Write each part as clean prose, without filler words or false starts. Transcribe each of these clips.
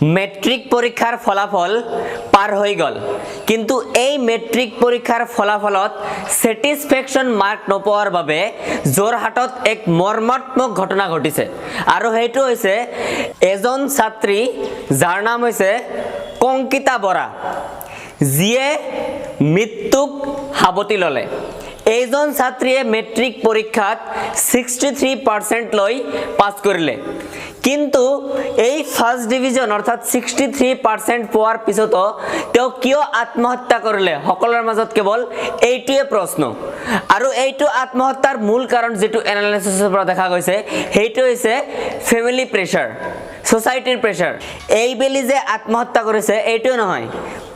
Matric পৰীক্ষাৰ ফলাফল পাৰ হৈ গ'ল, কিন্তু এই মেট্ৰিক পৰীক্ষাৰ ফলাফলত ছেটিছফেকশ্যন মাৰ্ক নোপোৱাৰ বাবে যোৰহাটত এক মৰ্মান্তিক ঘটনা ঘটিছে। আৰু সেইটো হৈছে এজন ছাত্ৰী যাৰ নাম হৈছে কংকিতা বৰা, যিয়ে মৃত্যুক সাৱটি ল'লে। এইজন ছাত্ৰীয়ে মেট্ৰিক পৰীক্ষাত 63% লৈ পাছ কৰিলে, কিন্তু এই ফাৰ্ষ্ট ডিভিজন অৰ্থাৎ 63% পোৱাৰ পিছতো তেওঁ কিয় আত্মহত্যা কৰিলে সকলোৰে মাজত কেৱল এইটোৱে প্ৰশ্ন। আৰু এইটো আত্মহত্যাৰ মূল কাৰণ যিটো এনালাইচিছৰ পৰা দেখা গৈছে সেইটো হৈছে ফেমিলি প্ৰেছাৰ, সোসাইটিৰ প্ৰেছাৰ। এইবেলি যে আত্মহত্যা কৰিছে এইটোৱে নহয়,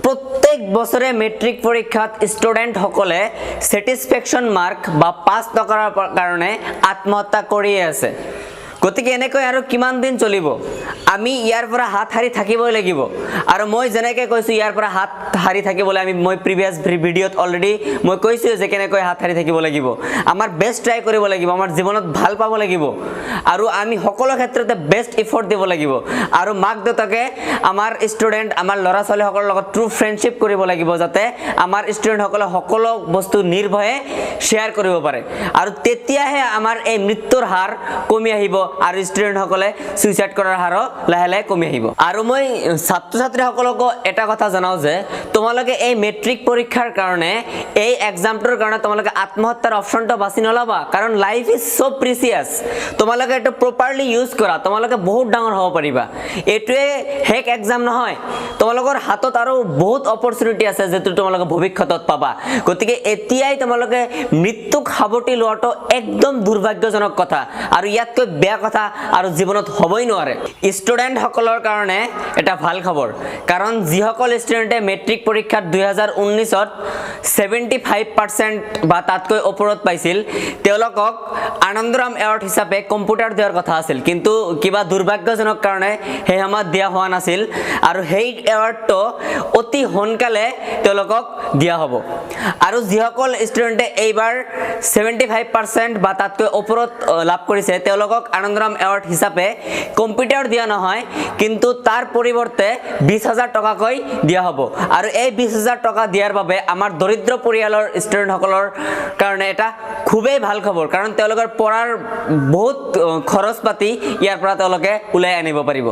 প্ৰত্যেক বছৰে মেট্ৰিক পৰীক্ষাত ষ্টুডেণ্টসকলে ছেটিছফেকশ্যন মাৰ্ক বা পাছ নকৰাৰ কাৰণে আত্মহত্যা কৰিয়ে আছে। গতিকে এনেকৈ আৰু কিমান দিন চলিব? আমি ইয়াৰ পৰা হাত সাৰি থাকিবই লাগিব। আৰু মই যেনেকৈ কৈছোঁ ইয়াৰ পৰা হাত সাৰি থাকিবলৈ মই প্ৰিভিয়াছ ভিডিঅ'ত অলৰেডি মই কৈছোঁ যে কেনেকৈ হাত সাৰি থাকিব লাগিব। আমাৰ বেষ্ট ট্ৰাই কৰিব লাগিব, আমাৰ জীৱনত ভাল পাব লাগিব, আৰু আমি সকলো ক্ষেত্ৰতে বেষ্ট ইফৰ্ট দিব লাগিব। আৰু মাক দেউতাকে আমাৰ ষ্টুডেণ্ট, আমাৰ ল'ৰা ছোৱালীসকলৰ লগত ট্ৰু ফ্ৰেণ্ডশ্বিপ কৰিব লাগিব, যাতে আমাৰ ষ্টুডেণ্টসকলে সকলো বস্তু নিৰ্ভয়ে শ্বেয়াৰ কৰিব পাৰে। আৰু তেতিয়াহে আমাৰ এই মৃত্যুৰ হাৰ কমি আহিব আৰু ষ্টুডেণ্টসকলে ছুইচাইড কৰাৰ হাৰো লাহে লাহে কমি আহিব। আৰু মই ছাত্ৰ ছাত্ৰীসকলকো এটা কথা জনাওঁ যে তোমালোকে এই মেট্ৰিক পৰীক্ষাৰ কাৰণে, এই এক্সামটোৰ কাৰণে তোমালোকে আত্মহত্যাৰ অপশ্যনটো বাছি নল'বা, কাৰণ লাইফ ইজ চ' প্ৰিচিয়াছ। তোমালোকে এইটো প্ৰপাৰলি ইউজ কৰা, তোমালোকে বহুত ডাঙৰ হ'ব পাৰিবা। এইটোৱে শেষ এক্সাম নহয়, তোমালোকৰ হাতত আৰু বহুত অপৰচুনিটি আছে যিটো তোমালোকে ভৱিষ্যতত পাবা। গতিকে এতিয়াই তোমালোকে মৃত্যুক সাৱটি লোৱাটো একদম দুৰ্ভাগ্যজনক কথা, আৰু ইয়াতকৈ বেয়া কথা আৰু জীৱনত হ'বই নোৱাৰে। ষ্টুডেণ্টসকলৰ কাৰণে এটা ভাল খবৰ, কাৰণ যিসকল ষ্টুডেণ্টে মেট্ৰিক পৰীক্ষাত 2019ত 75% বা তাতকৈ ওপৰত পাইছিল তেওঁলোকক আনন্দৰাম এৱাৰ্ড হিচাপে কম্পিউটাৰ দিয়াৰ কথা আছিল, কিন্তু কিবা দুৰ্ভাগ্যজনক কাৰণে সেই সময়ত দিয়া হোৱা নাছিল। আৰু সেই এৱাৰ্ডটো অতি সোনকালে তেওঁলোকক দিয়া হ'ব। আৰু যিসকল ষ্টুডেণ্টে এইবাৰ 75% বা তাতকৈ ওপৰত লাভ কৰিছে তেওঁলোকক আনন্দৰাম এৱাৰ্ড হিচাপে কম্পিউটাৰ দিয়া নহয়, কিন্তু তাৰ পৰিৱৰ্তে 20,000 টকাকৈ দিয়া হ'ব। আৰু এই 20,000 টকা দিয়াৰ বাবে আমাৰ দৰিদ্ৰ পৰিয়ালৰ ষ্টুডেণ্টসকলৰ কাৰণে এটা খুবেই ভাল খবৰ, কাৰণ তেওঁলোকৰ পঢ়াৰ বহুত খৰচ পাতি ইয়াৰ পৰা তেওঁলোকে ওলাই আনিব পাৰিব।